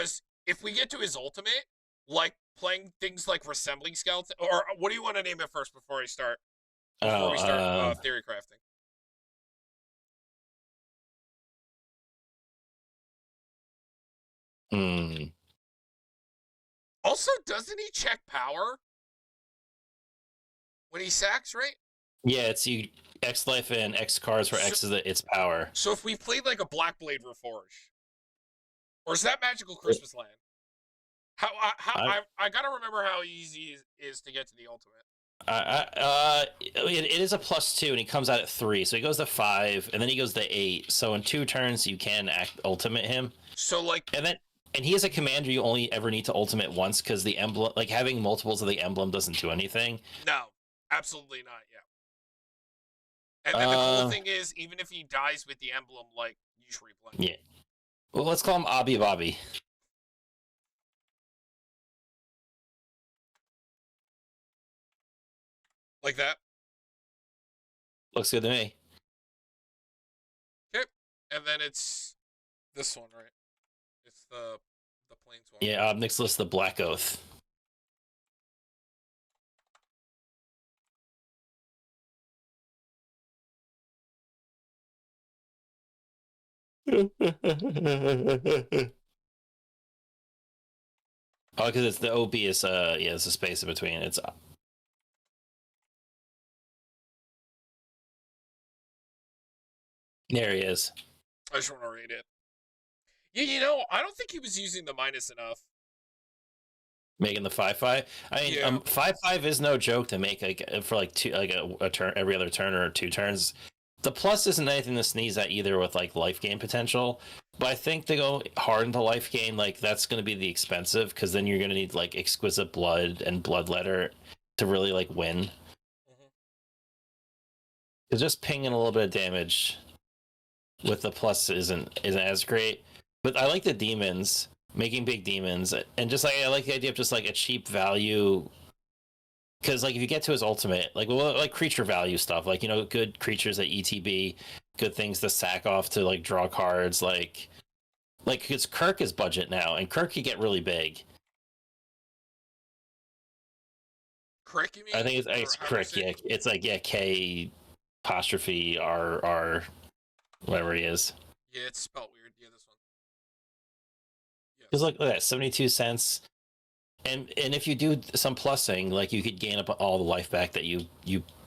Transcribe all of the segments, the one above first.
because if we get to his ultimate, like playing things like Resembling Skeleton, or what do you want to name it first before I start? Before we start Oh, theory crafting. hmm. Also, doesn't he check power when he sacks, right? Yeah, it's you X life and X cards for So, X is its power. so if we played like a Black Blade Reforge, or is that Magical Christmas Land? I, I gotta remember how easy it is to get to the ultimate. it is a +2, and he comes out at 3, so he goes to 5, and then he goes to 8. So in 2 turns, you can ultimate him, So like, and then and he is a commander you only ever need to ultimate once because the emblem, like having multiples of the emblem, doesn't do anything. no, absolutely not. Yeah. And then the cool Uh, thing is, even if he dies with the emblem, like you should replay yeah. Well, let's call him Abby Bobby. like that. Looks good to me. Okay. And then it's this one, right? It's the planeswalker. Yeah, Nixilis the Black Oath. Oh, because it's the OB is yeah, it's a space in between. It's there he is. I just want to read it. Yeah, you know, I don't think he was using the minus enough. Making the 5/5. I mean, Yeah. 5/5 is no joke to make, like for like two, like a turn every other turn or 2 turns. The plus isn't anything to sneeze at either with like life gain potential. But I think to go hard into life gain, like that's going to be the expensive because then you're going to need like exquisite blood and bloodletter to really like win. Mm-hmm. Because just pinging a little bit of damage with the plus isn't as great. But I like the demons, making big demons, and just like I like the idea of just like a cheap value. Because like if you get to his ultimate, like creature value stuff, like good creatures at ETB, good things to sack off to like draw cards, like because Kirk is budget now, and Kirk could get really big. Crick, you I mean? think it's Or how do you Kirk, say yeah, it? it's like yeah K apostrophe R whatever he is. Yeah, it's spelled weird. Yeah, this one. Because Yes. look at that, 72 cents. And if you do some plussing, like you could gain up all the life back that you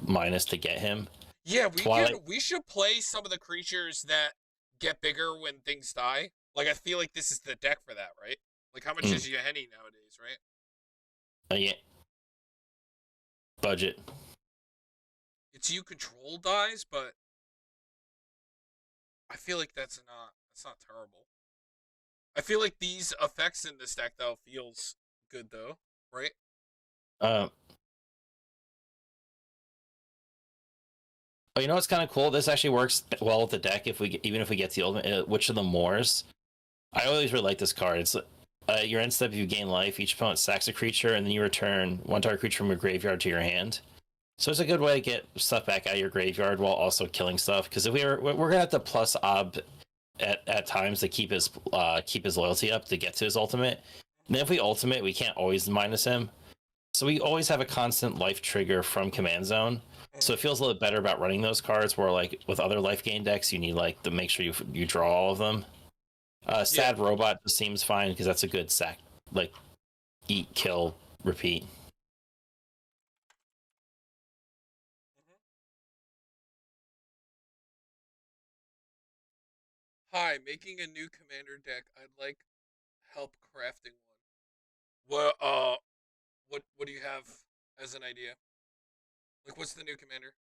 minus to get him. Yeah, Twilight. we should play some of the creatures that get bigger when things die. Like I feel like this is the deck for that, right? Like how much Mm, is Yahenni nowadays, right? yeah, budget. It's you control dies, but I feel like that's not terrible. I feel like these effects in this deck though feels good though, right? Uh, oh, you know what's kind of cool? This actually works well with the deck even if we get to the ultimate, which of the Moors. I always really like this card. It's your end step. If you gain life, each opponent sacks a creature, and then you return one target creature from your graveyard to your hand. So it's a good way to get stuff back out of your graveyard while also killing stuff. Because if we're gonna have to plus Ob at times to keep his loyalty up to get to his ultimate. And then if we ultimate, we can't always minus him. So we always have a constant life trigger from command zone. So it feels a little better about running those cards. Where like with other life gain decks, you need like to make sure you draw all of them. Yeah. Sad robot just seems fine because that's a good sack, like eat, kill, repeat. Hi, making a new commander deck. I'd like help crafting one. What do you have as an idea? Like what's the new commander?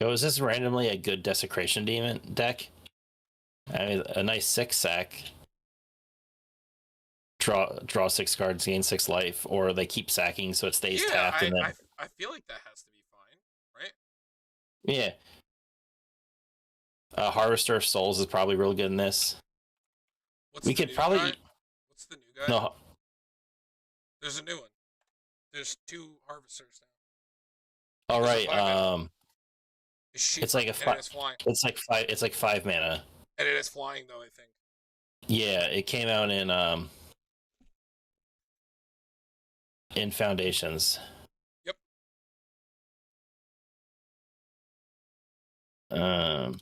So is this randomly a good desecration demon deck? I mean, a nice 6 sack. Draw 6 cards, gain 6 life, or they keep sacking so it stays Yeah, tapped, and then I feel like that has to be fine, right? yeah. Harvester of Souls is probably real good in this. What's We the could new guy? probably What's the new guy? no. There's a new one. There's two harvesters now. All There's a right. 5 mana one. It's It's cheaper like a and it five. is flying. It's like five. It's like 5 mana. And it is flying though. I think. Yeah, it came out in Foundations. Yep. Um,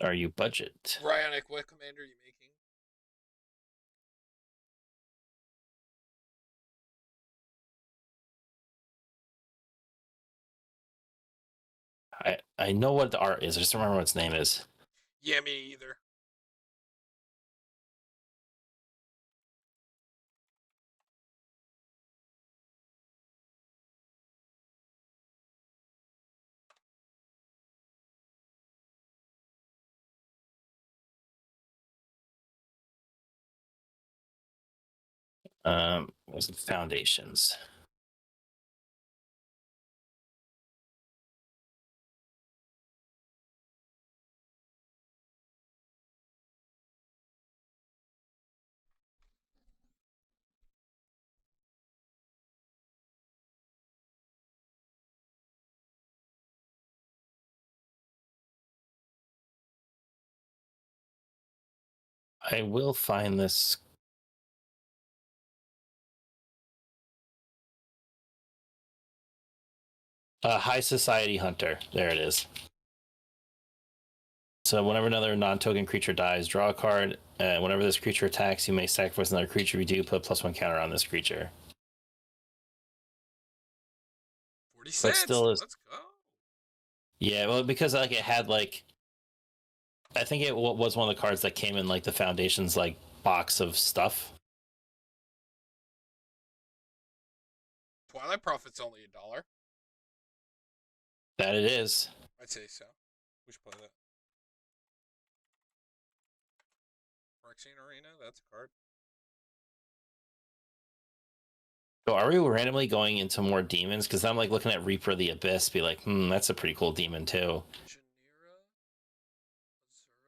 are you budget? Ryonic, what commander are you making? I know what the art is. I just don't remember what its name is. Yeah, me either. Was it Foundations? I will find this. High Society Hunter. There it is. So whenever another non-token creature dies, draw a card. Whenever this creature attacks, you may sacrifice another creature. If you do, put +1 counter on this creature. 40 But cents. still is. Let's go. Yeah, well, because like it had like, I think it was one of the cards that came in like the Foundations like box of stuff. Twilight Prophet's only $1. That it is. I'd say so. We should play that. Phyrexian Arena. That's a card. So are we randomly going into more demons? Because I'm like looking at Reaper of the Abyss, be like, that's a pretty cool demon too. Janira. Azura of War.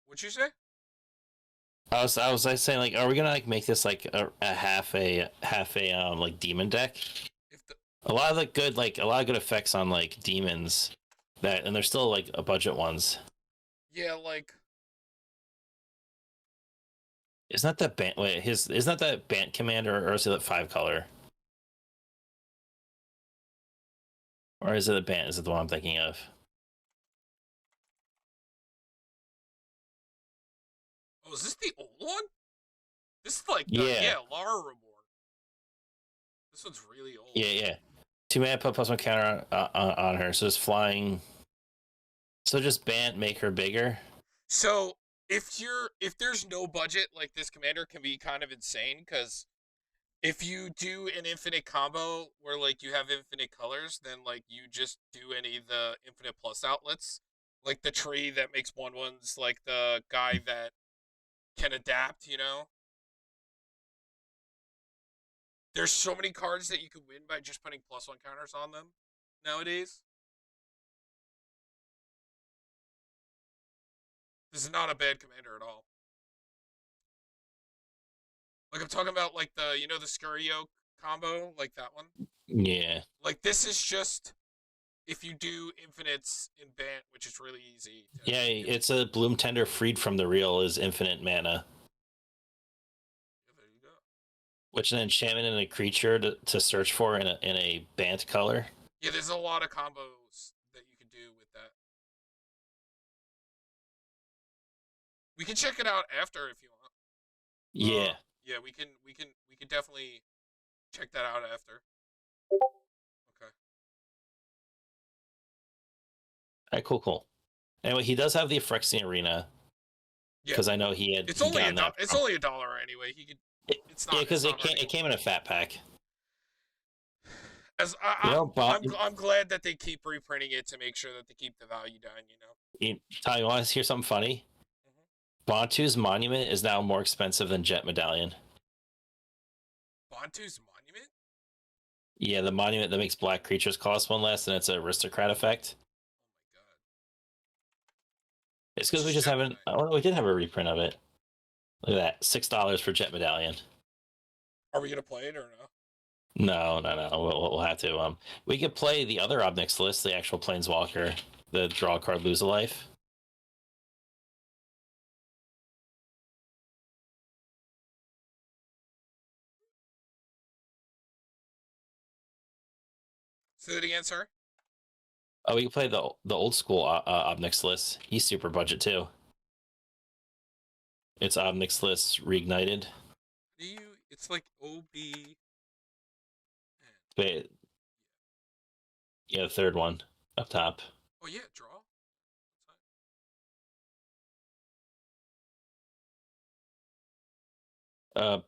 What'd you say? I was like saying like, are we gonna like make this like a half a like demon deck? If the A lot of the good like a lot of good effects on like demons that, and they're still like a budget ones. yeah, like Isn't that the band? Wait, his isn't that the band commander, or is it that 5 color? Or is it a band? Is it the one I'm thinking of? oh, is this the old one? This is like the Yeah, Lara Reborn. This one's really old. yeah. 2 mana, put +1 counter on her. So just flying. So just band, make her bigger. So if there's no budget, like this commander can be kind of insane because if you do an infinite combo where like you have infinite colors, then like you just do any of the infinite plus outlets, like the tree that makes 1/1s, like the guy that can adapt. There's so many cards that you could win by just putting +1 counters on them nowadays. This is not a bad commander at all. Like I'm talking about like the Scurio combo, like that one. Yeah, Like this is just if you do infinites in Bant, which is really easy to yeah. get. It's a Bloom Tender freed from the real is infinite mana, Yeah, there you go. which an enchantment and a creature to search for in a bant color. Yeah, there's a lot of combos that you can do with that. We can check it out after if you want. Yeah. Yeah, we can definitely check that out after. Okay. All right, cool. Anyway, he does have the Phyrexian Arena Yeah, because I know he gotten that. it's only $1 anyway. He could. It's Yeah, not. It's because not hurting it him. came in a fat pack. As You know, I'm glad that they keep reprinting it to make sure that they keep the value down. You know. Ty, you want to hear something funny? Mm-hmm. Bantu's monument is now more expensive than Jet Medallion. Bantu's monument. Yeah, the monument that makes black creatures cost one less, and it's an aristocrat effect. Oh my god. It's Which because we is just Jet haven't. Medallion? Oh, we did have a reprint of it. Look at that, $6 for Jet Medallion. Are we gonna play it or no? No, no, no. We'll have to. We could play the other Obnix list, the actual Planeswalker, the draw card, lose a life. Say that again, sir. Oh, we can play the old school Obnix list. He's super budget too. It's Obnix list reignited. Do you? It's like OB. But yeah, the third one up top. Oh yeah, draw.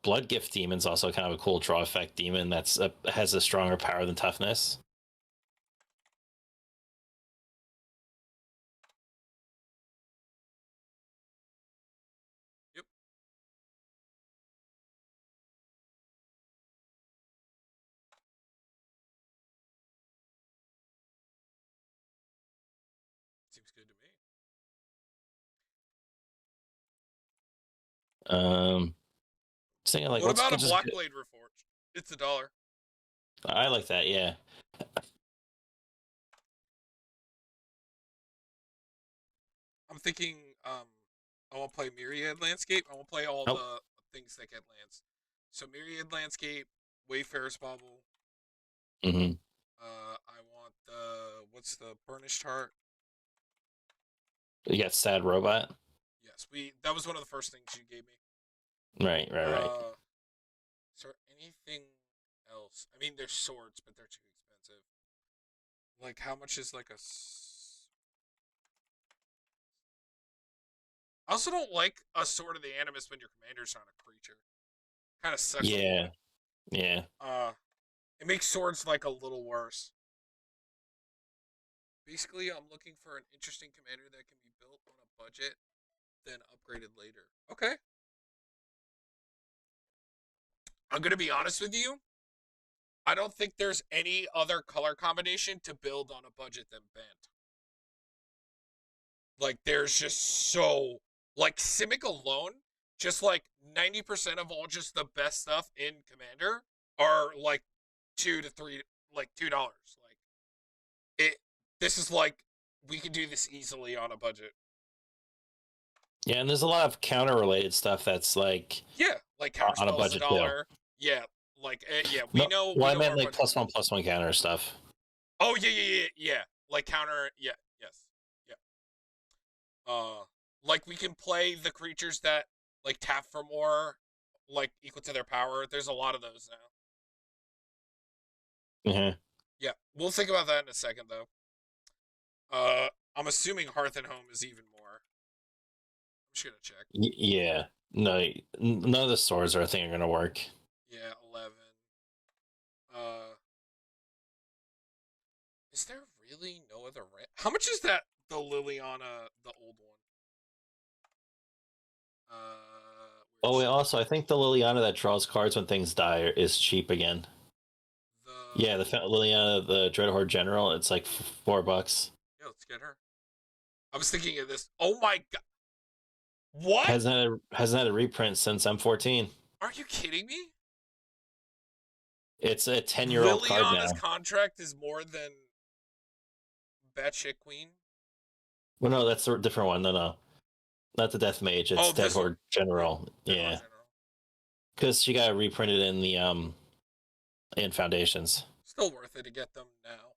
Blood Gift Demon's also kind of a cool draw effect demon that's has a stronger power than toughness. Yep. Seems good to me. Thinking like What let's about a just. Blackblade Reforged? It's $1. I like that. Yeah. I'm thinking. I want to play Myriad Landscape. I want to play all Oh. the things that get lands. So Myriad Landscape, Wayfarer's Bauble. Mm-hmm. I want the what's the Burnished Heart? You got Sad Robot. Yes, that was one of the first things you gave me. Right. Right. Right. Is there anything else? I mean, there's swords, but they're too expensive. Like, how much is like a? I also don't like a Sword of the Animus when your commander's not a creature. Kind of sucks a little Yeah. bit. Yeah. It makes swords like a little worse. Basically, I'm looking for an interesting commander that can be built on a budget, then upgraded later. Okay. I'm gonna be honest with you. I don't think there's any other color combination to build on a budget than Bant. Like, there's just so like Simic alone, just like 90% of all just the best stuff in Commander are like $2 to $3, like $2. Like it. This is like we could do this easily on a budget. Yeah, and there's a lot of counter related stuff that's like Yeah, like counter on a spells a budget too. dollar. Yeah, like yeah, No, we well, I know meant our like budget. +1/+1 counter stuff. Oh yeah. Like counter. Yeah, yes, yeah. Like we can play the creatures that like tap for more, like equal to their power. There's a lot of those now. Mm-hmm. Yeah, we'll think about that in a second though. I'm assuming Hearth and Home is even more. I'm just gonna check. Yeah, no, none of the swords I think are gonna work. Yeah, 11. Uh, is there really no other? How much is that? The Liliana, the old one. Oh, Where's wait, she? also I think the Liliana that draws cards when things die is cheap again. Yeah, the The Liliana, the Dreadhorde General, it's like $4. Yeah, let's get her. I was thinking of this. Oh my god! What? Hasn't had a reprint since M14. Are you kidding me? It's a 10-year-old card Liliana's now. contract is more than Batshit Queen. Well, no, that's a different one. No, not the Death Mage. It's Oh, this one. Deadhorde General. Dead Horde Yeah, General. because she got reprinted in the in Foundations. Still worth it to get them now.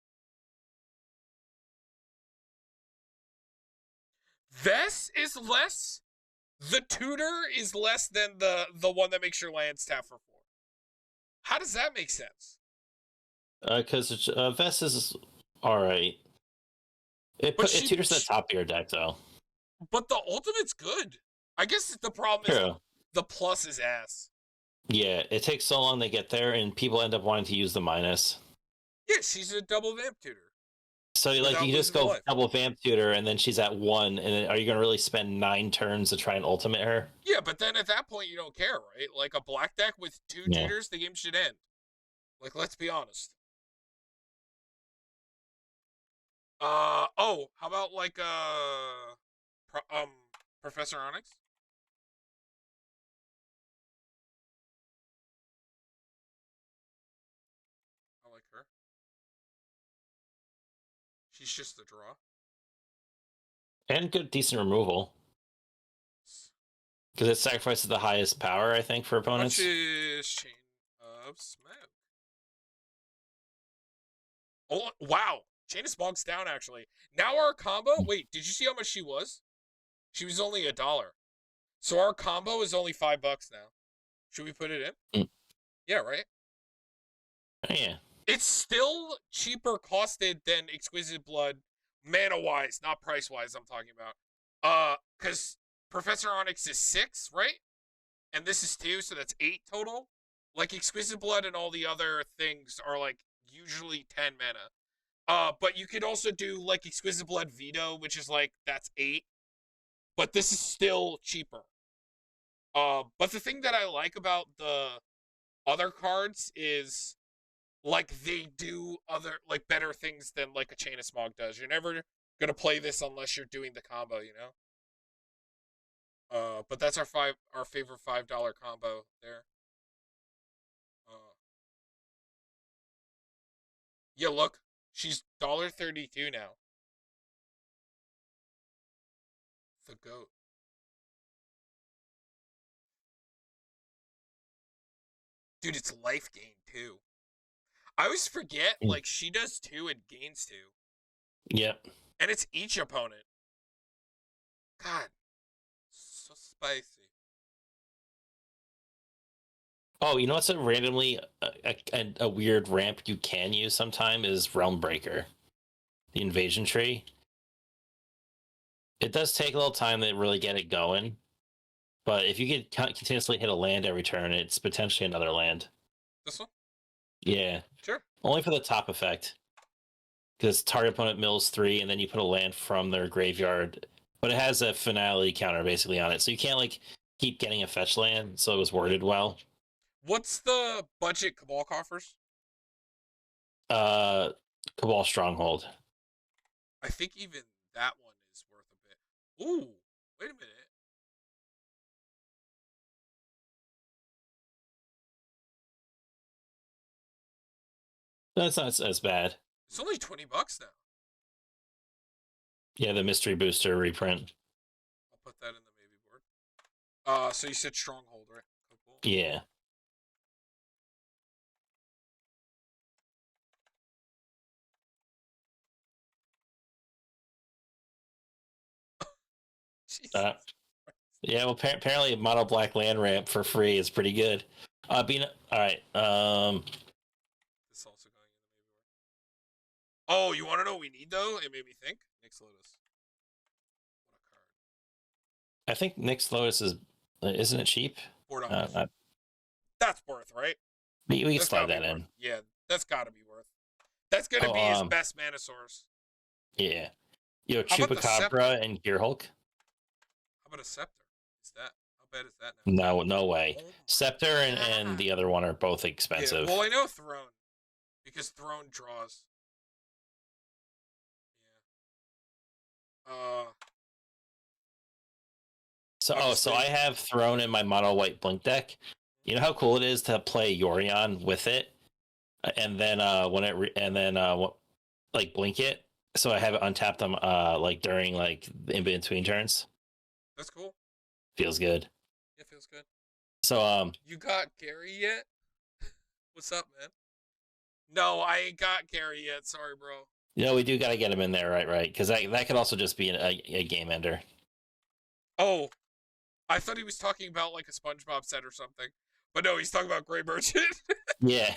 This is less. The tutor is less than the one that makes your lands tap for 4. How does that make sense? Because Vest is all right. It But tutors the top of your deck though. But the ultimate's good. I guess the problem is True. the plus is ass. Yeah, it takes so long to get there, and people end up wanting to use the minus. Yeah, she's a double vamp tutor So like without you just losing the go life. double vamp tutor, and then she's at 1, and then are you gonna really spend 9 turns to try and ultimate her? Yeah, but then at that point you don't care, right? Like a black deck with 2 Yeah. tutors, the game should end. Like, let's be honest. Oh, how about like Professor Onyx? I like her. She's just a draw. And good, decent removal because it sacrifices the highest power, I think, for How much opponents. is Chain of Smoke? Oh, wow. Chain of Smoke's down, actually. Now our combo... Wait, did you see how much she was? She was only $1. So our combo is only $5 now. Should we put it in? Mm. Yeah, right? Oh, yeah. It's still cheaper costed than Exquisite Blood, mana-wise, not price-wise I'm talking about. Because Professor Onyx is 6, right? And this is 2, so that's 8 total. Like, Exquisite Blood and all the other things are, like, usually 10 mana. But you could also do, like, Exquisite Blood Veto, which is, like, that's 8. But this is still cheaper. But the thing that I like about the other cards is, like, they do other, like, better things than, like, a Chain of Smog does. You're never gonna play this unless you're doing the combo, you know? But that's our favorite $5 combo there. Uh, yeah, look, she's $1.32 now. The goat, dude. It's life gain too. I always forget, Mm. like, she does 2 and gains 2, Yep. and it's each opponent. God, so spicy. Oh, you know what's a randomly a weird ramp you can use sometime is Realm Breaker, the invasion tree. It does take a little time to really get it going, but if you can continuously hit a land every turn, it's potentially another land. This one, Yeah, sure. only for the top effect, because target opponent mills 3, and then you put a land from their graveyard. But it has a finale counter basically on it, so you can't like keep getting a fetch land. So it was worded well. What's the budget Cabal coffers? Uh, Cabal Stronghold. I think even that one is worth a bit. Ooh, wait a minute. That's not as bad. It's only $20 now. Yeah, the mystery booster reprint. I'll put that in the maybe board. So you said Stronghold, right? Cool. Yeah. Jesus. Uh, yeah. Well, apparently, mono black land ramp for free is pretty good. Being all right. This also going in the maybe board. Oh, you want to know what we need though? It made me think. Nixilis. What a card. I think Nick's Lotus is isn't it cheap? Board on. Uh, That's worth, right? we can That's slide gotta that be worth. in. Yeah, that's gotta be worth. That's gonna Oh, be his best mana source. yeah. Yo, How about the scepter? Chupacabra and Gearhulk. How about a scepter? Is that how bad is that now? No, no way. Oh Scepter and the other one are both yeah. expensive. Well, I know Throne because Throne draws. Yeah. So I have Throne in my mono white blink deck. You know how cool it is to play Yorion with it, and then like blink it. So I have it untapped them like during like in between turns. That's cool. Feels good. Yeah, feels good. So You got Gary yet? What's up, man? No, I ain't got Gary yet. Sorry, bro. we do got to get him in there, right? Because that could also just be a game ender. Oh, I thought he was talking about like a SpongeBob set or something, but no, he's talking about Gray Merchant. Yeah,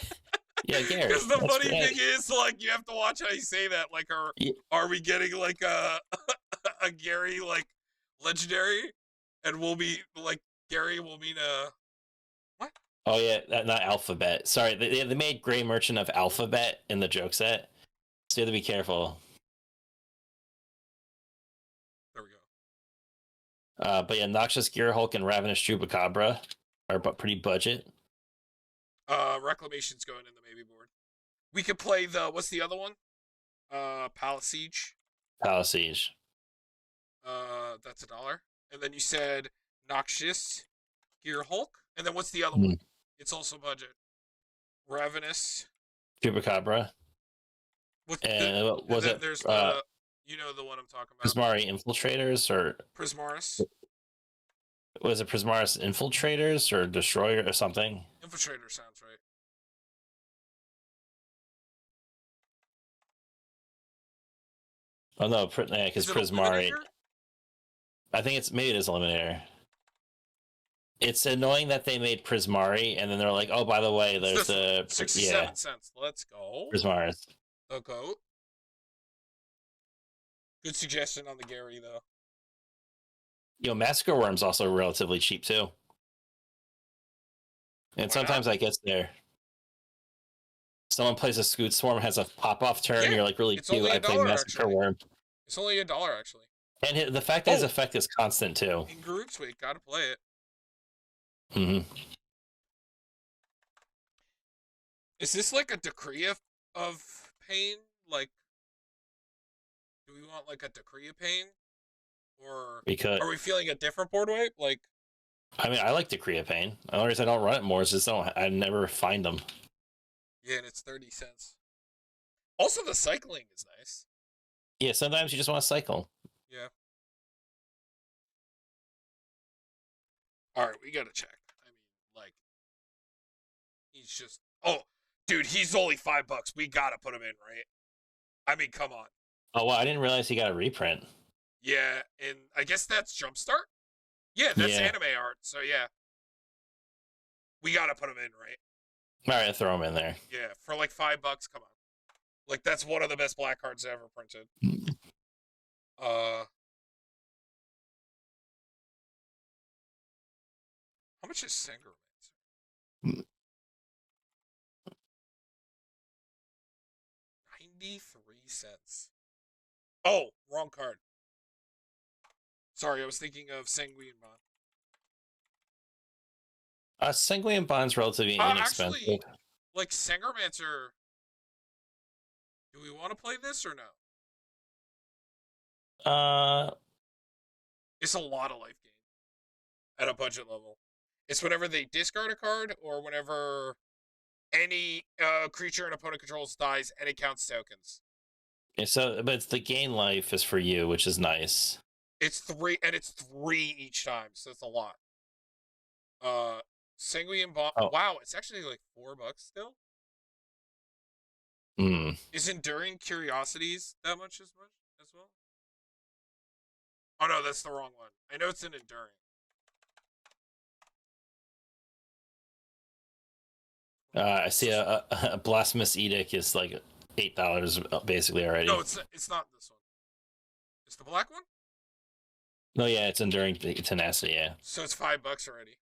yeah, Gary. Because the funny great. thing is, like, you have to watch how you say that. Like, are we getting like a a Gary like legendary, and we'll be like Gary will mean a what? Oh yeah, not Alphabet. Sorry, they made Gray Merchant of Alphabet in the joke set, so you have to be careful. There we go. But yeah, Noxious Gearhulk and Ravenous Chupacabra are pretty budget. Reclamation's going in the maybe board. We could play the what's the other one? Palace Siege. Palisage. That's $1. And then you said Noxious Gear Hulk. And then what's the other one? Hmm. It's also budget. Ravenous. Chupacabra. What's And and was then it there's the you know the one I'm talking about. Prismari Infiltrators or Prismaris. was it Prismaris Infiltrators or Destroyer or something? Infiltrator sounds right. Oh no, yeah, because Is it Prismari. Eliminator? I think maybe it is Eliminator. It's annoying that they made Prismari and then they're like, oh, by the way, there's the 67 cents. Let's go. Prismaris. The goat. Good suggestion on the Gary though. Massacre Worm's also relatively cheap too. And Why sometimes not? I guess there. Someone plays a Scoot Swarm, has a pop-off turn, Yeah, you're like really it's cute. only I play $1 Massacre actually. Worm. It's only $1 actually. And the fact that his effect is constant too. In Garuk's week, gotta play it. Mm-hmm. Is this like a decree of pain? Like, do we want like a decree of pain? Or Because are we feeling a different board weight? Like, I mean, I like Decree of Pain. The only reason I don't run it more is just I never find them. yeah, and it's 30 cents. Also, the cycling is nice. Yeah, sometimes you just want to cycle. Yeah. All right, we gotta check. I mean, like, he's just. Oh, dude, he's only $5. We gotta put him in, right? I mean, come on. Oh well, I didn't realize he got a reprint. Yeah, and I guess that's Jumpstart. Yeah, that's Yeah. anime art. So yeah, we gotta put him in, right? All right, throw him in there. Yeah, for like $5. Come on, like that's one of the best black cards ever printed. How much is Sangermancer? 93 cents. Oh, wrong card. Sorry, I was thinking of Sanguine Bond. Sanguine Bond's relatively inexpensive. Actually, like Sangermancer, do we want to play this or no? It's a lot of life gain at a budget level. It's whenever they discard a card or whenever any creature an opponent controls dies and it counts tokens. Yeah, but it's the gain life is for you, which is nice. It's 3, and it's 3 each time, so it's a lot. Sanguine Bomb. Oh. Wow, it's actually like $4 still. Hmm. Is Enduring Curiosities that much as well? Oh no, that's the wrong one. I know it's an Enduring. I see a Blasphemous Edict is like $8 basically already. No, it's not this one. It's the black one? No, yeah, it's Enduring Tenacity, yeah. So it's $5 already.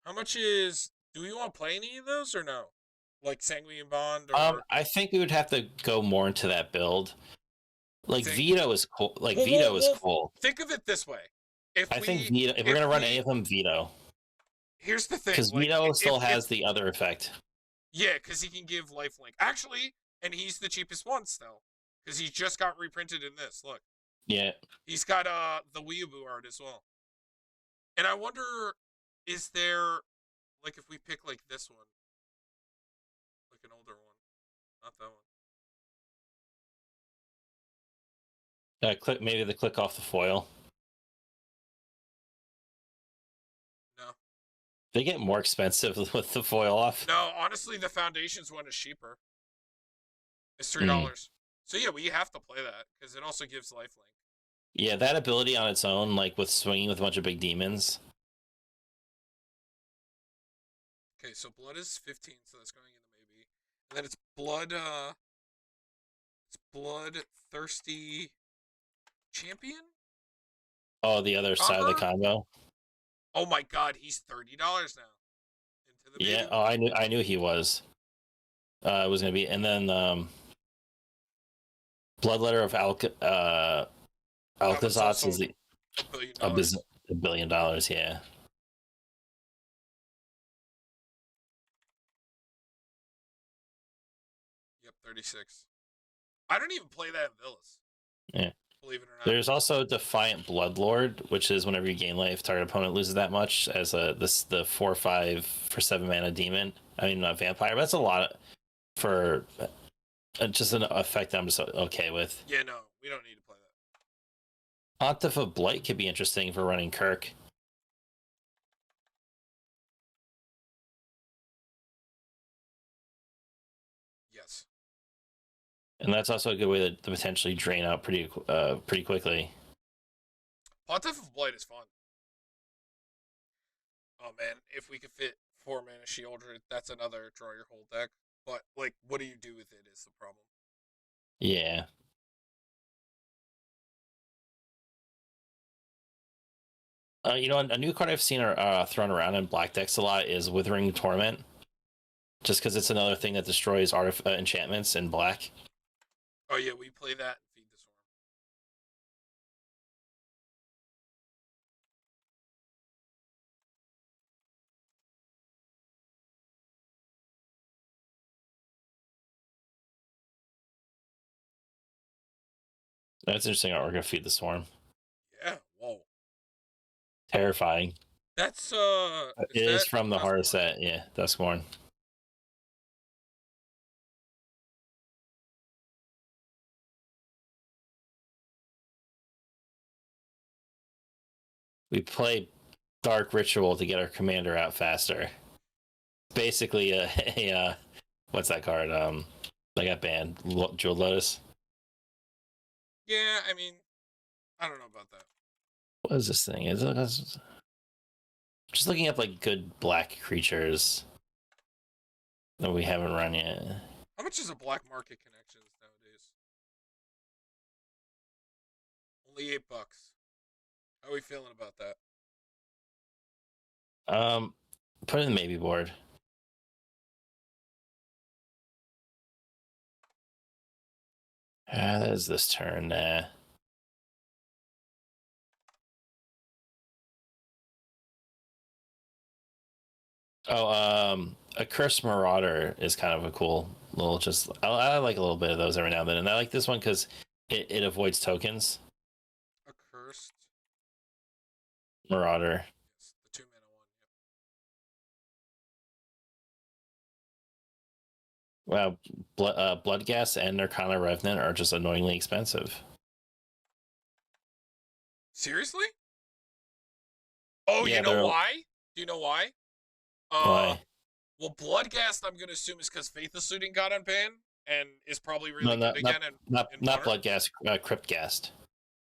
How much is... Do we want to play any of those or no? Like Sanguine Bond or... I think we would have to go more into that build. Like Veto is cool. Like Well, Veto is cool. Think of it this way. I think Veto, if we're gonna run any of them, Veto. Here's the thing. Because Veto still has the other effect. Yeah, because he can give lifelink. Actually, and he's the cheapest one still. Because he just got reprinted in this. Look. Yeah. He's got the Weeaboo art as well. And I wonder, is there, like, if we pick, like, this one? Like an older one. Not that one. Maybe the click off the foil. No. They get more expensive with the foil off. No, honestly, the Foundations one is cheaper. It's $3. So yeah, we have to play that, because it also gives lifelink. Yeah, that ability on its own, like with swinging with a bunch of big demons. Okay, so blood is 15, so that's going in the maybe. And then it's bloodthirsty champion? Oh, the other side of the combo. Oh my god, he's $30 now. the Yeah. baby Oh, one. I knew he was. It was gonna be, and then Bloodletter of That one's Alcazotz is also a billion a dollars. business $1 billion. Yeah. Yep, 36. I don't even play that in Villas, Yeah. believe it or not. There's also Defiant Bloodlord, which is whenever you gain life, target opponent loses that much as the 4/5 for 7 mana demon. I mean, a vampire. But that's a lot for just an effect I'm just okay with. Yeah, no, we don't need to play that. Pontiff of Blight could be interesting for running Kirk. Yes. And that's also a good way to potentially drain out pretty quickly. Pontiff of Blight is fun. Oh man, if we could fit 4 mana Shieldred, that's another draw your whole deck. But like, what do you do with it is the problem. Yeah. You know, a new card I've seen thrown around in black decks a lot is Withering Torment, just because it's another thing that destroys enchantments in black. Oh yeah, we play that and feed the swarm. That's interesting artwork of Feed the Swarm. Yeah. Whoa. Terrifying. That's is It is that from the horror Duskmourn? set, yeah, Duskmourn. We play Dark Ritual to get our commander out faster. Basically, what's that card? I got banned. Jewel Lotus. Yeah, I mean, I don't know about that. What is this thing? Is it just looking up like good black creatures that we haven't run yet? How much is a black market connections nowadays? Only $8. How are we feeling about that? Um, put it in the maybe board. That is this turn. A Cursed Marauder is kind of a cool little. Just I like a little bit of those every now and then, and I like this one because it avoids tokens. A cursed. Marauder. Yes, the 2 mana one. Yep. Wow, Bloodgas and Nirkana Revenant are just annoyingly expensive. Seriously? Oh, you Yeah, know they're why? Do you know why? Uh, why? well, Bloodgast, I'm gonna assume is because Faith of Suiting got unbanned and is probably No, really good again in not modern. Bloodgas. Cryptgast,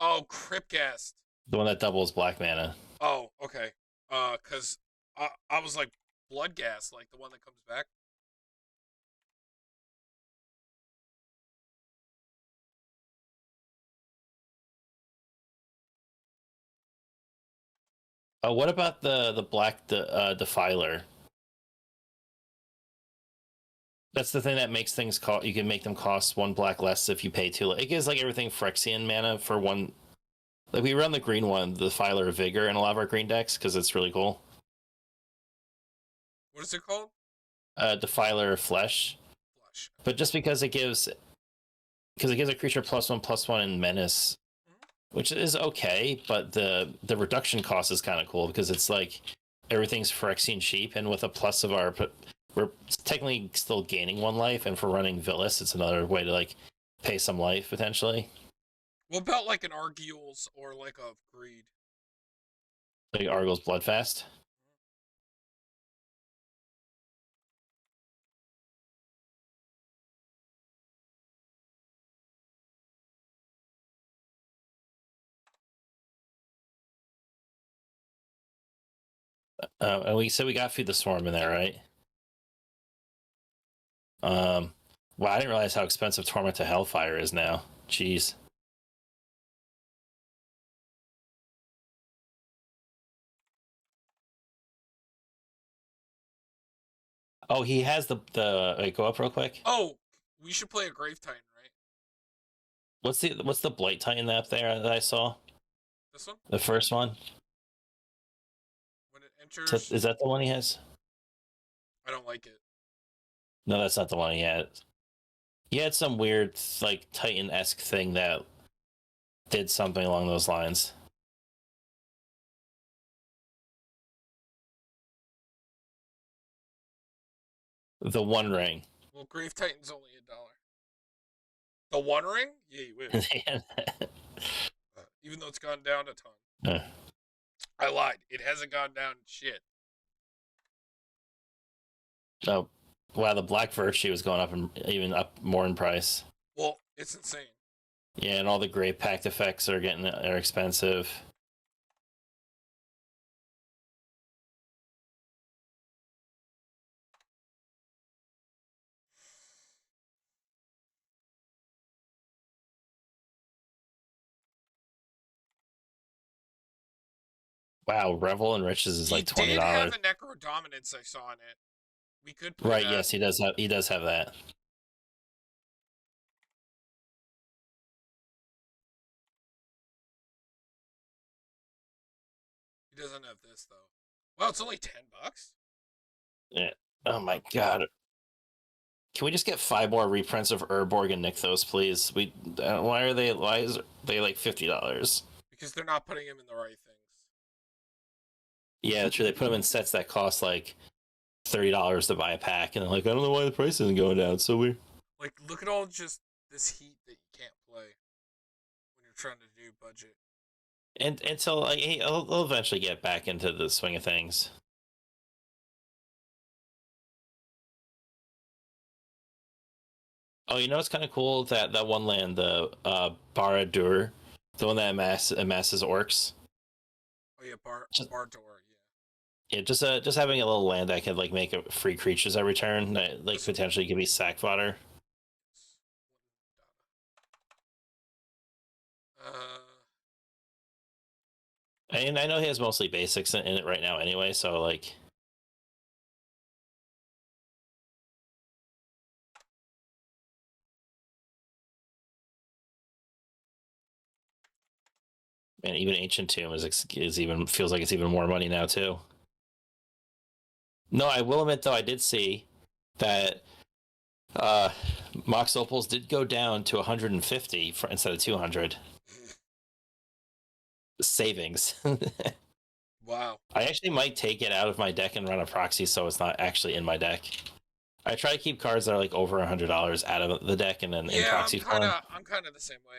Oh, Cryptgast. the one that doubles black mana. Oh, okay. Cause I was like Bloodgast, like the one that comes back. What about the black Defiler? That's the thing that makes things cost. You can make them cost 1 black less if you pay 2. It gives like everything Phyrexian mana for 1. Like we run the green one, the Defiler of Vigor, in a lot of our green decks because it's really cool. What is it called? Defiler of Flesh, Flush. but just because it gives a creature +1/+1 in Menace, which is okay, but the reduction cost is kind of cool because it's like everything's Phyrexian cheap, and with a plus of our, we're technically still gaining 1 life, and for running Villas, it's another way to like pay some life potentially. What about like an Arguels or like a Greed? Like Argos Bloodfast. And we said we got Feed the Swarm in there, right? Wow, I didn't realize how expensive Torment to Hellfire is now. Jeez. Oh, he has the. Wait, go up real quick. Oh, we should play a Grave Titan, right? What's the Blight Titan up there that I saw? This one? The first one. When it enters, Is that the one he has? I don't like it. No, that's not the one he had. He had some weird like Titan-esque thing that did something along those lines. The One Ring. Well, Grave Titan's only $1. The One Ring? Yeah, you wish. Even though it's gone down a ton. I lied. It hasn't gone down shit. Oh, wow! The Black Virtue is going up and even up more in price. Well, it's insane. Yeah, and all the Great Pact effects are expensive. Wow, Revel and Riches is He like $20. did have a Necro Dominance I saw in it. We could play Right? that. Yes, he does have that. He doesn't have this though. Well, it's only $10. Yeah. Oh my god. Can we just get 5 more reprints of Urborg and Nykthos, please? Why are they like $50? Because they're not putting him in the right things. Yeah, true. They put them in sets that cost like $30 to buy a pack, and they're like, I don't know why the price isn't going down. It's so weird. Like, look at all just this heat that you can't play when you're trying to do budget. And until like, I'll eventually get back into the swing of things. Oh, you know it's kind of cool that one land, the Barad-dûr, the one that amasses orcs. Oh yeah, Bardor, Yeah, just having a little land that could like make free creatures every turn, that like potentially could be sack fodder. And I know he has mostly basics in it right now anyway, so like. And even Ancient Tomb is even feels like it's even more money now too. No, I will admit though, I did see that Mox Opals did go down to 150 instead of 200 savings. wow. I actually might take it out of my deck and run a proxy so it's not actually in my deck. I try to keep cards that are like over $100 out of the deck and then in proxy form. I'm kind of the same way.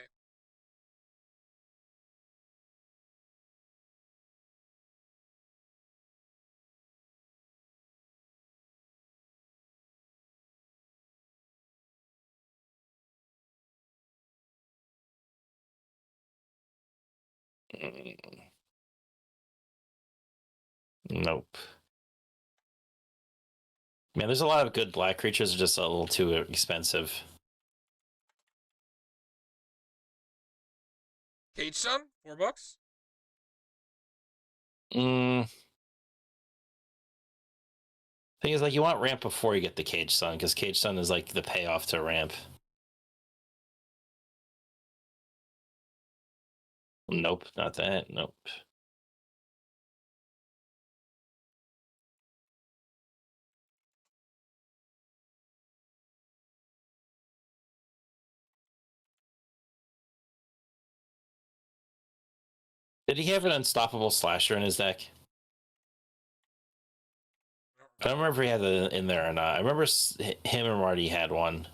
Nope. Man, there's a lot of good black creatures, just a little too expensive. Cage Sun, $4. Thing is, like, you want ramp before you get the Cage Sun, because Cage Sun is like the payoff to ramp. Nope, not that. Nope. Did he have an unstoppable slasher in his deck? I don't remember if he had it in there or not. I remember him and Marty had one.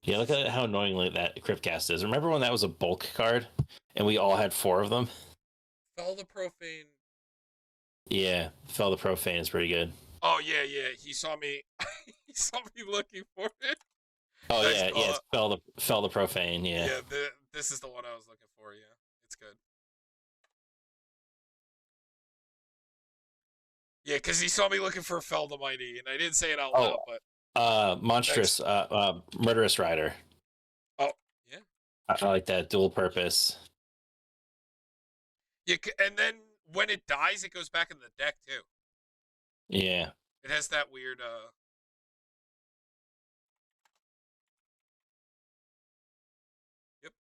Yeah, look at how annoyingly that Cryptcast is. Remember when that was a bulk card and we all had 4 of them? Fell the Profane. Yeah, Fell the Profane is pretty good. Oh yeah, yeah. He saw me. He saw me looking for it. Oh nice yeah, Fell the Profane. Yeah. Yeah, this is the one I was looking for. Yeah, it's good. Yeah, because he saw me looking for Fell the Mighty, and I didn't say it out loud, but monstrous, murderous rider. Oh yeah, I like that dual purpose. Yeah, and then when it dies, it goes back in the deck too. Yeah. It has that weird yep.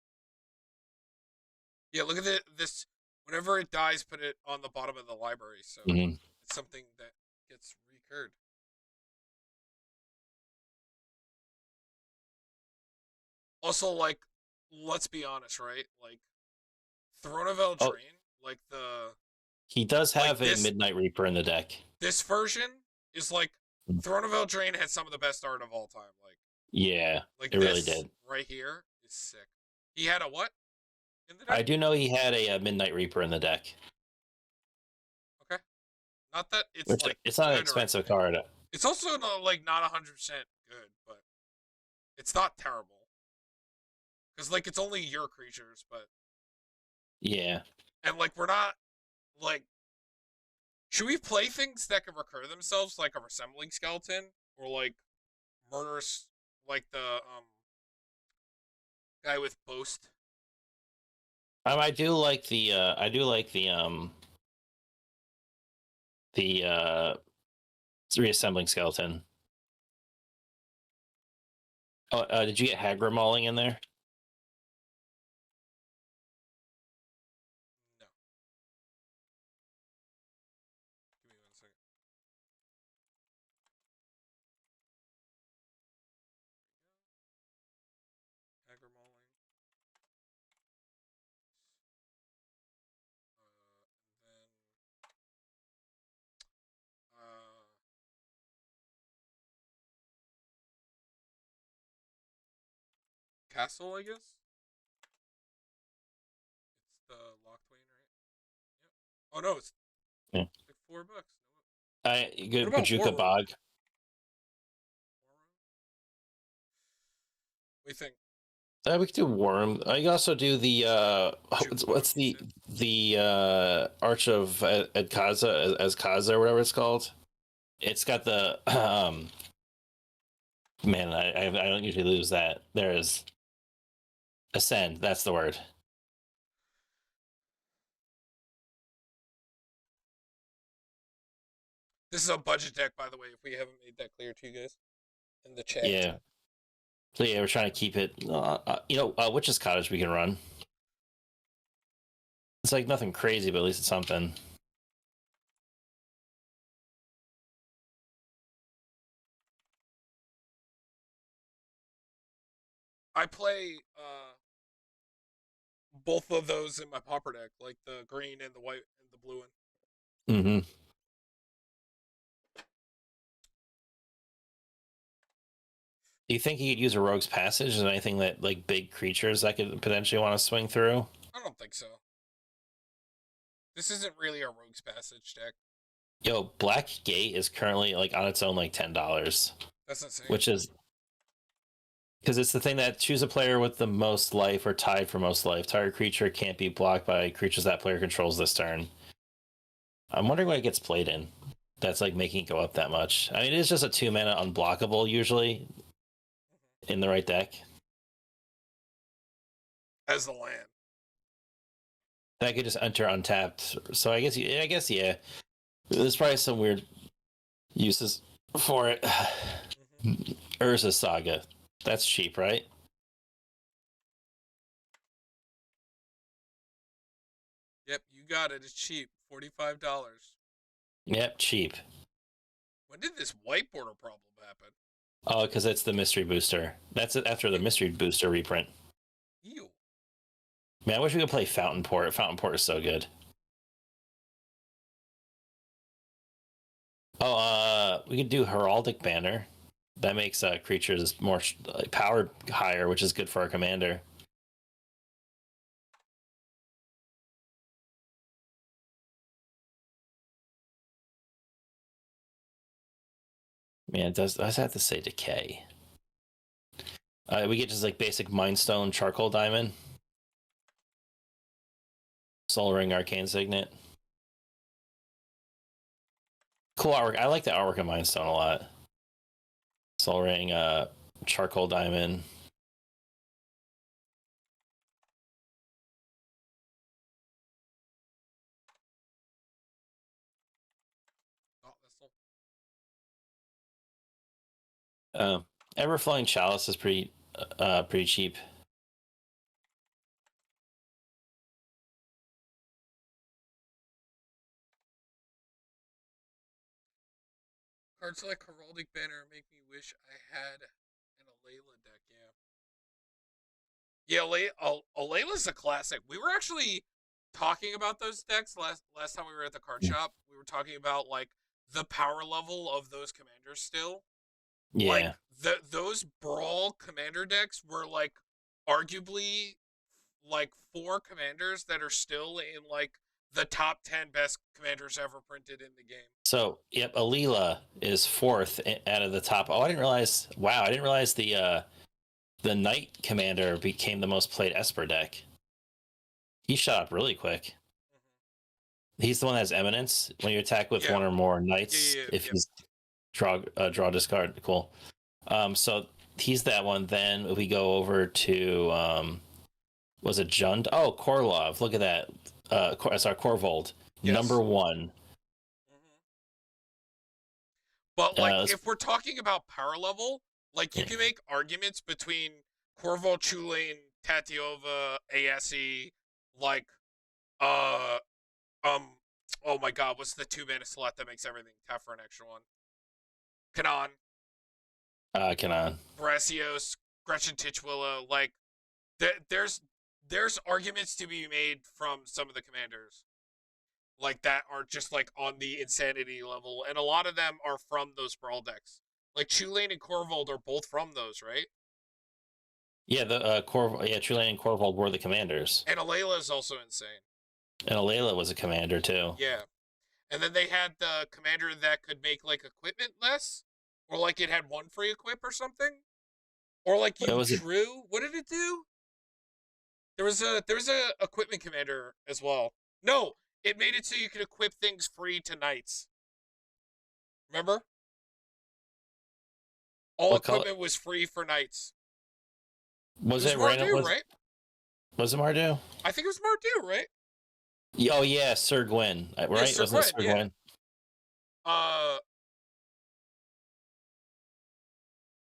Yeah, look at this. Whenever it dies, put it on the bottom of the library. So Mhm. it's something that gets recurred. Also, like, let's be honest, right? Like, Throne of Oh, Eldraine, like the he does like have a Midnight Reaper in the deck. this version is like Throne of Eldraine had some of the best art of all time. Yeah, Like it really this did. right here is sick. He had a what in the deck? I do know he had a Midnight Reaper in the deck, Okay, not that it's which like it's not an good or expensive anything. card. It's also not like not 100% good, but it's not terrible because like it's only your creatures, but Yeah. and like we're not like should we play things that can recur themselves like a resembling skeleton or like murderous like the guy with boast. I do like the reassembling skeleton. Oh, did you get Hagra Mauling in there? No, give me 1 second. Hagar mauling. And then castle, I guess. It's the Lochtwain, right? Yep. Oh no, it's Yeah. like $4. I What good about War Pajuka Room? Bog. War Room? What do you think? We could do Worm. You can also do the Pachuca Bog, what's you said? the Arch of Edkaza as Kaza or whatever it's called. It's got the man. I don't usually lose that. There is Ascend. That's the word. This is a budget deck, by the way. If we haven't made that clear to you guys in the chat. Yeah. So yeah, we're trying to keep it. Witch's Cottage we can run. It's like nothing crazy, but at least it's something. I play both of those in my pauper deck, like the green and the white and the blue one. Mm-hmm. Do you think he could use a Rogue's Passage? Is there anything that like big creatures that could potentially want to swing through? I don't think so. This isn't really a Rogue's Passage deck. Yo, Black Gate is currently like on its own like $10, That's insane. which is because it's the thing that choose a player with the most life or tied for most life. Target creature can't be blocked by creatures that player controls this turn. I'm wondering what it gets played in. That's like making it go up that much. I mean, it is just a 2 mana unblockable usually in the right deck. As the land. That could just enter untapped. So yeah. There's probably some weird uses for it. Mm-hmm. Urza Saga. That's cheap, right? Yep, you got it. It's cheap. $45. Yep, cheap. When did this white border problem happen? Oh, because it's the mystery booster. That's it after the Ew. mystery booster reprint. Ew. Man, I wish we could play Fountain Port. Fountain Port is so good. Oh, we could do Heraldic Banner. That makes creatures more powered higher, which is good for our commander. Man, it does have to say Decay. We get just like basic Mindstone Charcoal Diamond. Soul Ring Arcane Signet. Cool artwork. I like the artwork of Mindstone a lot. Soul Ring, Charcoal Diamond. Oh, that's all. Um, Everflowing Chalice is pretty cheap. Cards like Heraldic Banner make me wish I had an Alayla deck. Yeah, Alayla's a classic. We were actually talking about those decks last time we were at the card shop. We were talking about like the power level of those commanders still. Like Yeah. those brawl commander decks were like arguably like four commanders that are still in like the top 10 best commanders ever printed in the game. So yep, Alila is fourth out of the top. Oh, I didn't realize. Wow, I didn't realize the Knight Commander became the most played Esper deck. He shot up really quick. He's the one that has Eminence. When you attack with Yeah. one or more Yeah, Knights, yeah, if yeah. he's draw discard, cool. So he's that one. Then if we go over to was it Jund? Oh, Korlov. Look at that. Sorry, Korvold, Yes. number one. Mm-hmm. But like, Let's, if we're talking about power level, like you yeah. can make arguments between Corvo, Chulain, Tatiova, ASE, like, uh, um, oh my God, what's the 2 mana slot that makes everything? Tap for an extra one. Kanan, Kanan. Brassios, Gretchen Titchwillow. Like, there's arguments to be made from some of the commanders like that are just like on the insanity level, and a lot of them are from those brawl decks. Like Chulain and Corvold are both from those, right? Yeah, the Trulane and Korvold were the commanders, And Alayla is also insane. and Alayla was a commander too. Yeah. And then they had the commander that could make like equipment less, or like it had one free equip or something, or like What you was it? drew. What did it do? There was a equipment commander as well. No, it made it so you could equip things free to knights. Remember? All What color equipment was free for knights. It was was it? Random Mardu, right? was it Mardu? I think it was Mardu, right? Oh yeah, Sir Gwyn, Yeah, right? Sir Wasn't it Gwen, Sir yeah. Gwyn? Uh,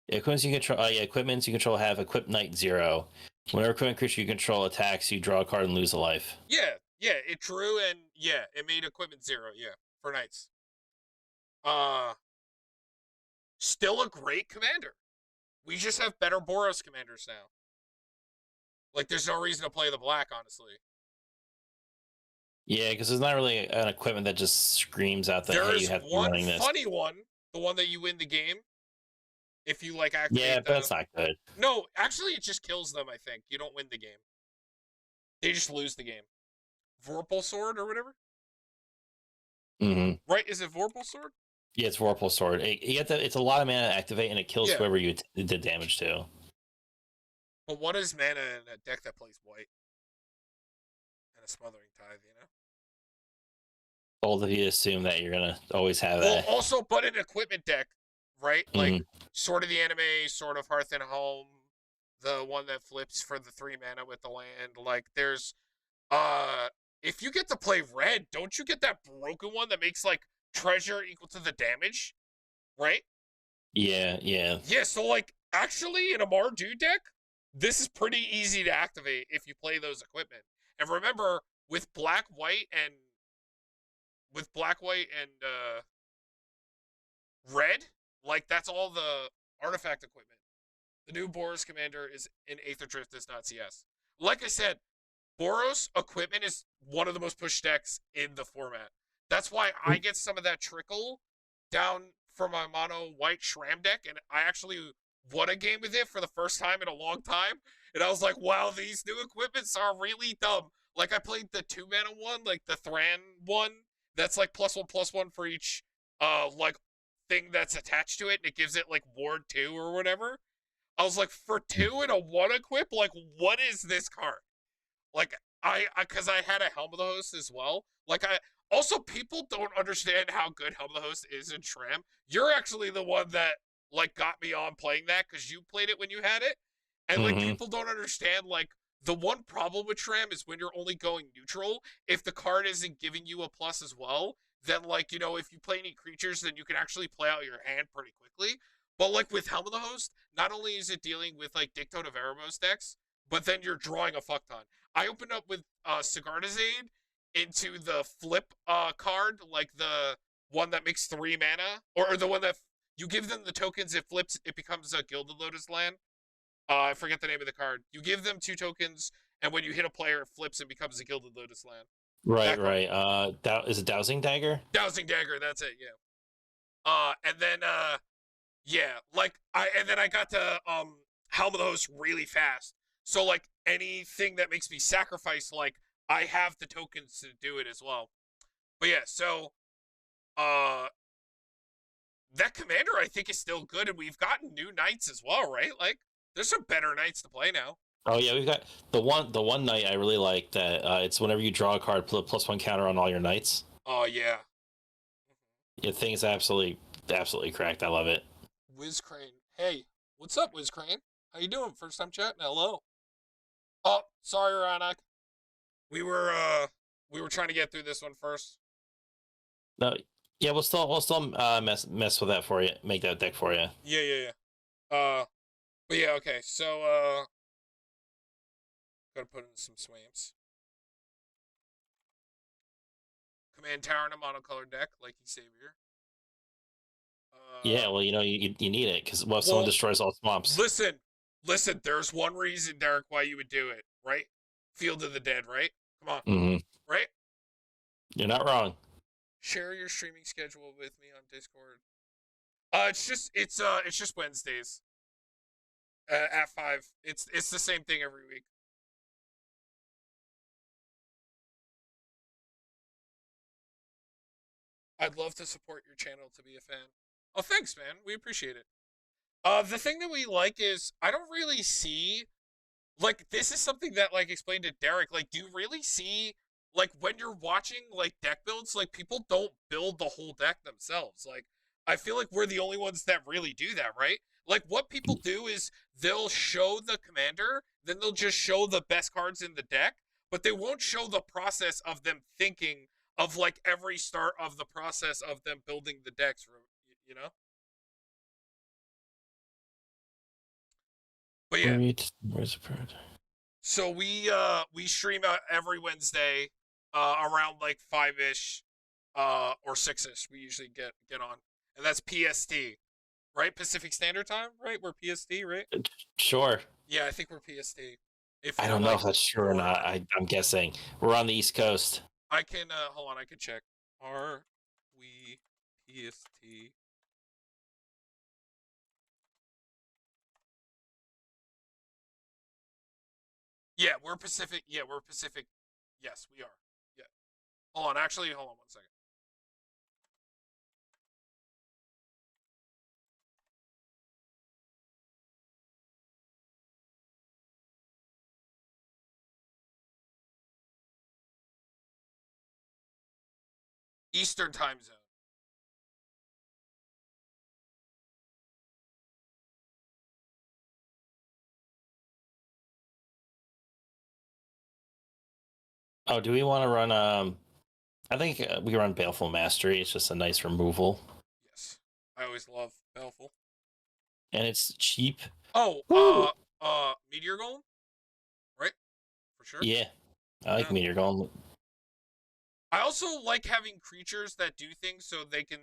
Equipments you control. Yeah, equipments you control have equip knight 0. Whenever equipment creature you control attacks, you draw a card and lose a life. yeah, it drew and yeah, it made equipment 0, yeah, for knights. Uh, Still a great commander. We just have better Boros commanders now. Like, there's no reason to play the black, honestly. Yeah, because there's not really an equipment that just screams out that There hey, is you have to be one running this. funny one, the one that you win the game if you like Yeah, activate but the. that's not good. No, actually, it just kills them. I think you don't win the game; they just lose the game. Vorpal sword or whatever, Mm-hmm. right? Is it Vorpal sword? Yeah, it's Vorpal Sword. It's a lot of mana to activate, and it kills Yeah, whoever you did damage to. but what is mana in a deck that plays white and a smothering tithe? You know. Bold of you to assume that you're gonna always have Well, that. also, but an equipment deck, right? Like Mm-hmm. Sword of the Anime, Sword of Hearth and Home, the one that flips for the 3 mana with the land. Like there's uh if you get to play red, don't you get that broken one that makes like treasure equal to the damage? Right? Yeah, yeah. Yeah, so like actually in a Mardu deck, this is pretty easy to activate if you play those equipment. And remember, with black, white, and red, like that's all the artifact equipment. The new Boros commander is in Aether Drift is not CS. Like I said, Boros equipment is one of the most pushed decks in the format. That's why I get some of that trickle down for my mono white Shram deck, and I actually won a game with it for the first time in a long time. And I was like, wow, these new equipments are really dumb. Like I played the 2 mana one, like the Thran one, that's like +1/+1 for each like thing that's attached to it, and it gives it like Ward 2 or whatever. I was like, for 2 and a 1 equip, like what is this card? Like because I had a Helm of the Host as well. Like I also people don't understand how good Helm of the Host is in Shram. You're actually the one that like got me on playing that because you played it when you had it, and like Mm-hmm. people don't understand like the one problem with Shram is when you're only going neutral. If the card isn't giving you a plus as well, then like if you play any creatures, then you can actually play out your hand pretty quickly. But like with Helm of the Host, not only is it dealing with like Dicto of Erebos decks, but then you're drawing a fuck ton. I opened up with Sigardazade into the flip card, like the one that makes 3 mana, or the one that you give them the tokens, it flips, it becomes a Gilded Lotus land. I forget the name of the card. You give them 2 tokens, and when you hit a player, it flips and becomes a Gilded Lotus land. Right, That card. right. Is it Dowsing Dagger? Dowsing Dagger, that's it, yeah. And then yeah, like and then I got to Helm of the Host really fast. So like anything that makes me sacrifice, like I have the tokens to do it as well. But yeah, so uh that commander I think is still good, and we've gotten new knights as well, right? Like there's some better knights to play now. Oh yeah, we've got the one knight I really like that. It's whenever you draw a card, put a +1 counter on all your knights. Oh yeah. The thing is absolutely cracked. I love it. Wiz Crane. Hey, what's up, Wiz Crane? How you doing? First time chatting. Hello. Oh, sorry, Ronak. We were we were trying to get through this one first. No, yeah, we'll still mess with that for you. Make that deck for you. Yeah, yeah, yeah. But yeah, okay. So gotta put in some swamps. Command Tower in a monocolored deck, like Xavier. Yeah, well, you need it because someone Well, destroys all swamps. listen. There's one reason, Derek, why you would do it, right? Field of the Dead, right? Come on, Mm-hmm. right? You're not wrong. Share your streaming schedule with me on Discord. It's just Wednesdays at 5. It's the same thing every week. I'd love to support your channel to be a fan. Oh, thanks, man. We appreciate it. The thing that we like is I don't really see like this is something that like explained to Derek. Like, do you really see like when you're watching like deck builds, like people don't build the whole deck themselves. Like, I feel like we're the only ones that really do that, right? Like, what people do is they'll show the commander, then they'll just show the best cards in the deck, but they won't show the process of them thinking of like every start of the process of them building the decks, you know? But yeah, Where's the bird? so we stream out every Wednesday around like 5ish or 6ish. We usually get on. And that's PST, right? Pacific Standard Time, right? We're PST, right? Sure. Yeah, I think we're PST. If I you're don't know like if that's true or not. I'm guessing we're on the East Coast. I can hold on, I can check. Are we PST? Yeah, we're Pacific. Yeah, we're Pacific. Yes, we are. Yeah. Hold on, actually, hold on 1 second. Eastern time zone. Oh, do we want to run? I think we run Baleful Mastery. It's just a nice removal, Yes. I always love Baleful. and it's cheap. Oh, Woo! Meteor Golem? Right? For sure. Yeah, I like Meteor Golem. I also like having creatures that do things so they can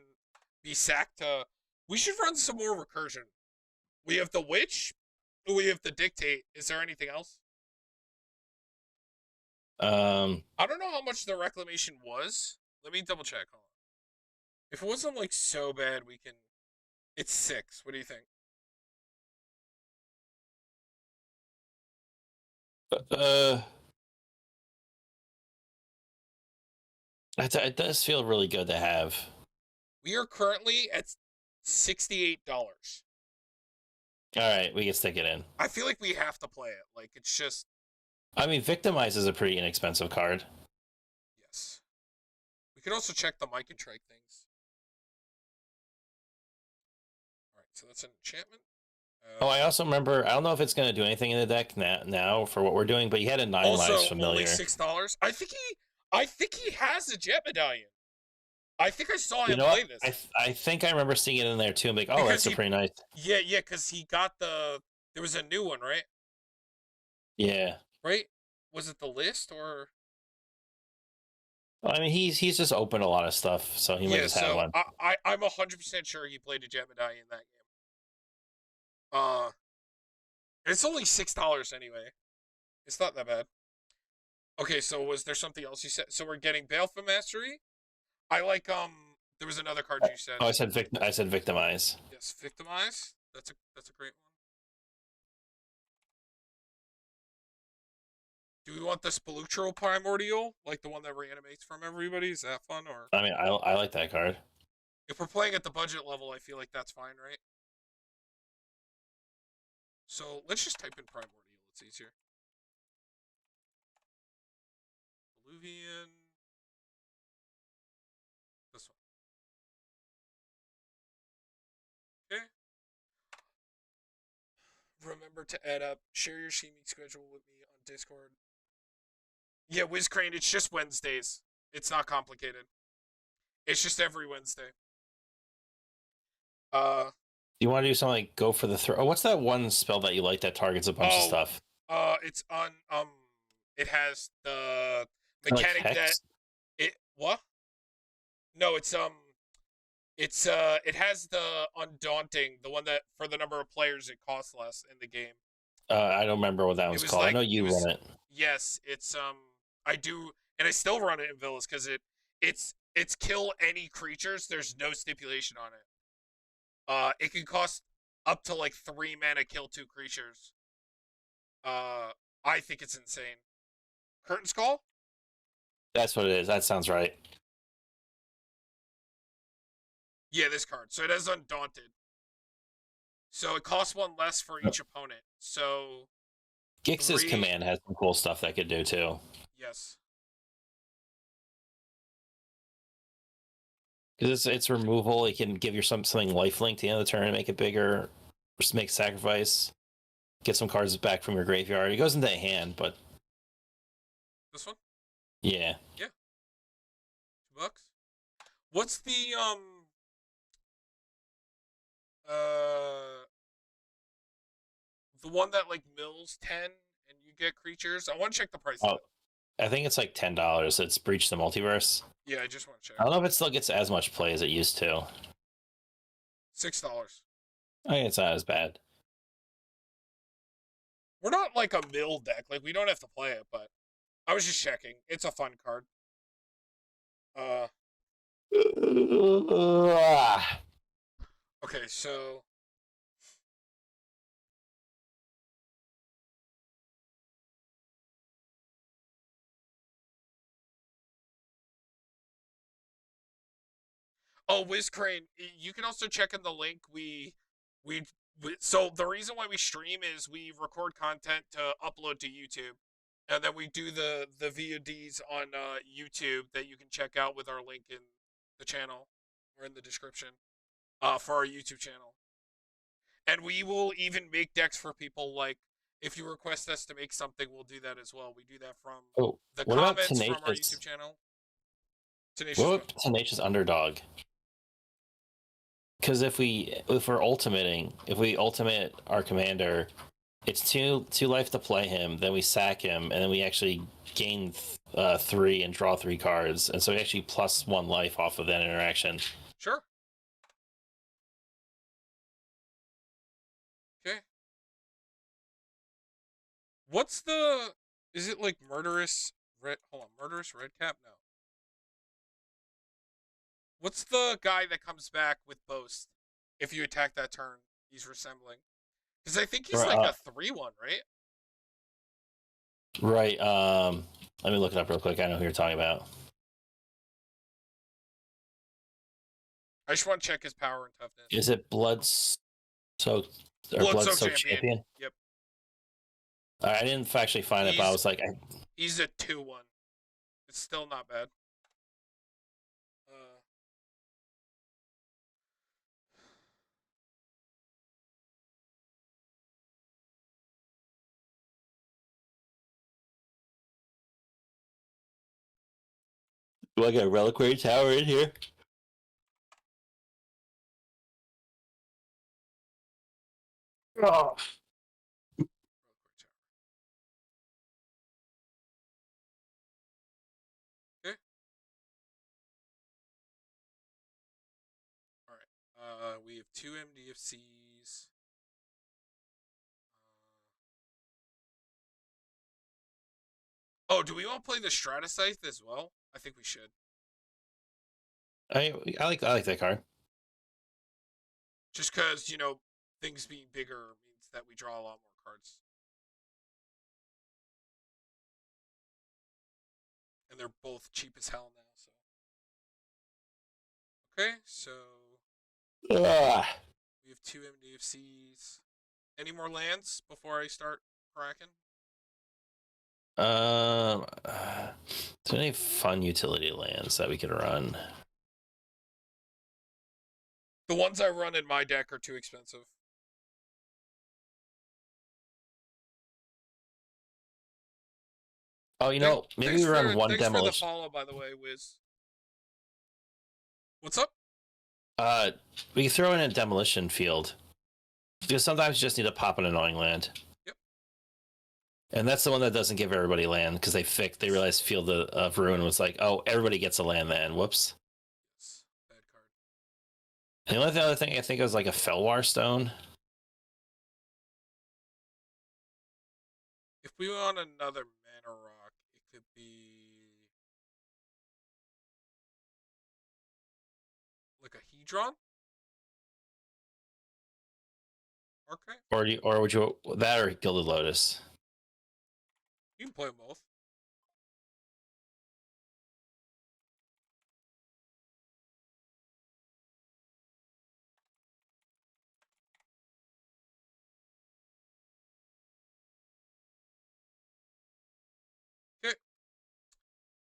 be sacked to. We should run some more recursion. We have the Witch. We have the Dictate. Is there anything else? I don't know how much the Reclamation was. Let me double check. Hold on. If it wasn't like so bad, we can. It's 6. What do you think? Uh, it does feel really good to have. We are currently at $68. All right, we can stick it in. I feel like we have to play it. Like it's just I mean, Victimize is a pretty inexpensive card. yes. We could also check the Mike and Trike things. All right, so that's an enchantment. I also remember. I don't know if it's going to do anything in the deck now for what we're doing, but he had a 9 lives Also, familiar. only $6. I think he has a Jet Medallion. I think I saw You him know what? play this I think I remember seeing it in there too. I'm like, oh, because that's a he, pretty nice. yeah, because he got the. There was a new one, right? Yeah. Right? Was it the list or? Well, I mean, he's just opened a lot of stuff, so he might Yeah, just have so one. I'm 100% sure he played a jet medallion in that game. It's only $6 anyway. It's not that bad. Okay, so was there something else you said? So we're getting Baleful Mastery. I like There was another card you said. Oh, I said victimize. Yes, Victimize. That's a great one. Do we want the Spelutro Primordial, like the one that reanimates from everybody? Is that fun? Or I mean, I like that card. if we're playing at the budget level, I feel like that's fine, right? So let's just type in Primordial. It's easier. Peruvian. This one. Okay. Remember to add up. Share your streaming schedule with me on Discord. Yeah, Crane. It's just Wednesdays. It's not complicated. It's just every Wednesday. Uh Do you want to do something like go for the throw? Oh, what's that one spell that you like that targets a bunch of oh, stuff? it's on it has the Like mechanic that hex? it what? No, it has the undaunting, the one that for the number of players it costs less in the game. I don't remember what that It one's was called. I like know it you was run it. yes, it's I do and I still run it in villas because it's kill any creatures. There's no stipulation on it. It can cost up to like 3 mana kill 2 creatures. Uh, I think it's insane. Curtain Skull? That's what it is. That sounds right. Yeah, this card. So it has Undaunted. So it costs one less for each opponent. So Gix's three. command has some cool stuff that could do too. Yes. Because it's removal. It can give you something lifelink to the end of the turn and make it bigger. Just make sacrifice. Get some cards back from your graveyard. It goes into a hand, but This one? yeah. Yeah. $2. What's uh the one that like mills 10 and you get creatures? I want to check the price of Oh, it. I think it's like $10. It's Breach the Multiverse. Yeah, I just want to check. I don't know if it still gets as much play as it used to. $6. I think it's not as bad. We're not like a mill deck. Like we don't have to play it, but I was just checking. It's a fun card. Uh okay, so oh, Crane, you can also check in the link. So the reason why we stream is we record content to upload to YouTube, and then we do the VODs on YouTube that you can check out with our link in the channel or in the description for our YouTube channel. And we will even make decks for people. Like if you request us to make something, we'll do that as well. We do that from Oh, the what about comments from our Tenacious? YouTube channel. What Tenacious what? about Tenacious Underdog? Because if we're ultimating, if we ultimate our commander, it's two life to play him. Then we sack him, and then we actually gain 3 and draw 3 cards, and so we actually plus 1 life off of that interaction. Sure. Okay. What's the? Is it like murderous red? Hold on, murderous red cap? No. What's the guy that comes back with boast? If you attack that turn, he's resembling. Because I think he's Right. like a 3/1, right? Right. Let me look it up real quick. I know who you're talking about. I just want to check his power and toughness. Is it Soaked or Blood Blood Soaked Soaked Champion. Champion? Yep. I didn't actually find it, but I was like, he's a 2/1. It's still not bad. Uh, do I get a Reliquary Tower in here? Oh. Okay. All right. We have two MDFCs. Oh, do we want to play the Stratascythe as well? I think we should. I like that card. Just because, things being bigger means that we draw a lot more cards. And they're both cheap as hell now, so. Okay, so Ugh. we have two MDFCs. Any more lands before I start cracking? Um, uh, is there any fun utility lands that we could run? The ones I run in my deck are too expensive. Oh, maybe we run one Thanks for the demolition. follow, by the way, Wiz. What's up? Uh, we can throw in a demolition field because sometimes you just need to pop an annoying land. Yep. And that's the one that doesn't give everybody land because they realized Field of Ruin was like, oh, everybody gets a land then. Whoops. Yes. Bad card. And the only other thing I think was like a Felwar Stone. If we want another mana rock, it could be like a Hedron. Okay. Or would you that or Gilded Lotus? You can play them both. Okay.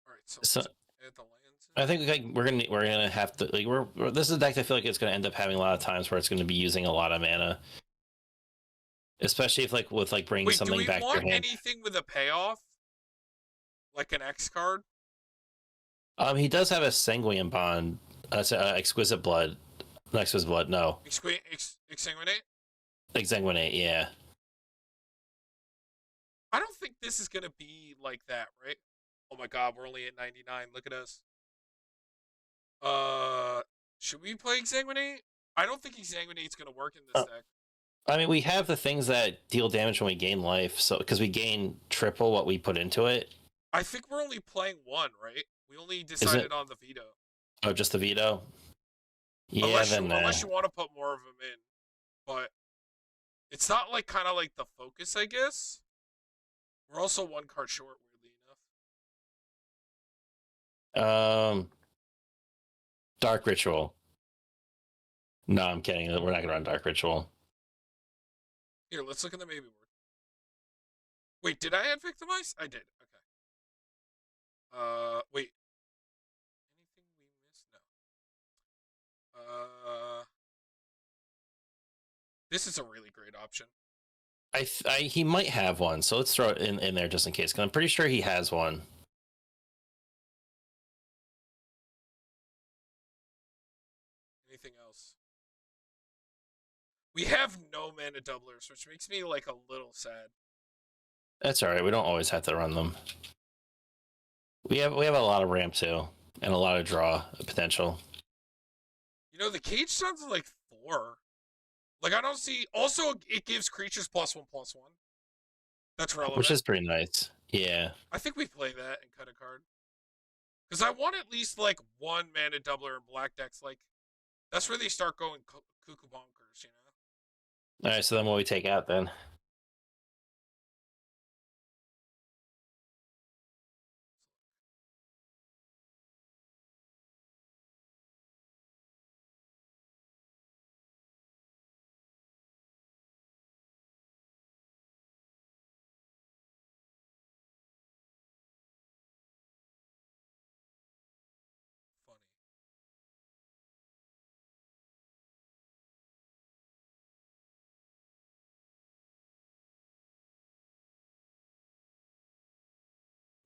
All right. So So let's add the lands in. I think we're gonna have to like this is a deck I feel like it's gonna end up having a lot of times where it's gonna be using a lot of mana, especially if like with like bringing Wait, do something we back to want your hand. anything with a payoff? Like an X card? He does have a Sanguine Bond, Exquisite Blood, not Exquisite Blood, no, Exsanguinate? Exsanguinate, yeah. I don't think this is going to be like that, right? Oh my god, we're only at 99. Look at us. Uh, should we play Exsanguinate? I don't think Exsanguinate's going to work in this Uh, deck. I mean, we have the things that deal damage when we gain life, so because we gain triple what we put into it. I think we're only playing one, right? We only Is decided it? on the veto. Oh, just the veto. Yeah, then Unless you want to put more of them in. But it's not like kind of like the focus, I guess. We're also one card short, weirdly um, Dark Ritual. No, I'm kidding. We're not gonna run Dark Ritual. Here, let's look at the maybe word. Wait, did I add Victimize? I did. Okay. Wait. Anything we missed? No. This is a really great option. He might have one, so let's throw it in there just in case. Because I'm pretty sure he has one. Anything else? We have no mana doublers, which makes me like a little sad. That's all right. We don't always have to run them. We have a lot of ramp too, and a lot of draw potential. The cage sounds like 4. Like I don't see. Also, it gives creatures +1/+1. That's Which relevant. is pretty nice. Yeah. I think we play that and cut a card. Because I want at least like one mana doubler in black decks. Like that's where they start going cuckoo bonkers. All right. So then, what we take out then? Funny.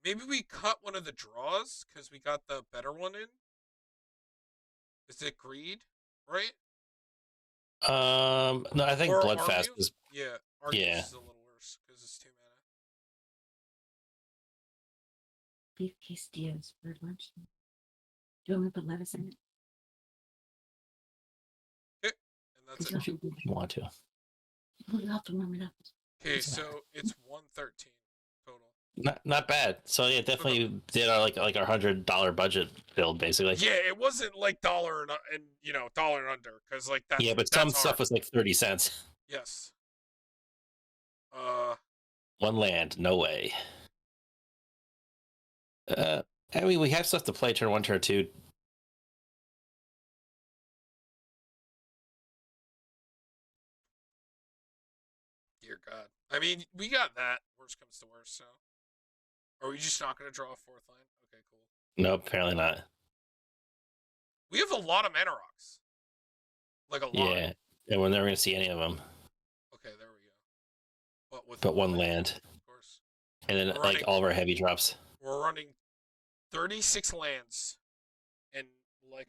Maybe we cut one of the draws because we got the better one in. Is it greed? Right? No, I think Or Bloodfast Argue? is. Yeah, Argue's Yeah. is a little worse because it's 2 mana. Beef quesadillas for lunch. Do you want me to put lettuce in it? Okay, and that's it. If you want to. We'll have to warm it up. Okay, so it's 113 total. Not bad. So yeah, definitely did our like our $100 budget build basically. Yeah, it wasn't like dollar and dollar and under because like Yeah, but some that's hard. stuff was like 30 cents. Yes. One land, no way. Uh, I mean, we have stuff to play turn 1, turn 2. Dear God. I mean, we got that. Worst comes to worst. So, are we just not going to draw a 4th land? Okay, cool. Nope, apparently not. We have a lot of mana rocks. Like a lot. Yeah, and we're never gonna see any of them. Okay, there we go. But one land, of course. and then like all of our heavy drops. We're running 36 lands and like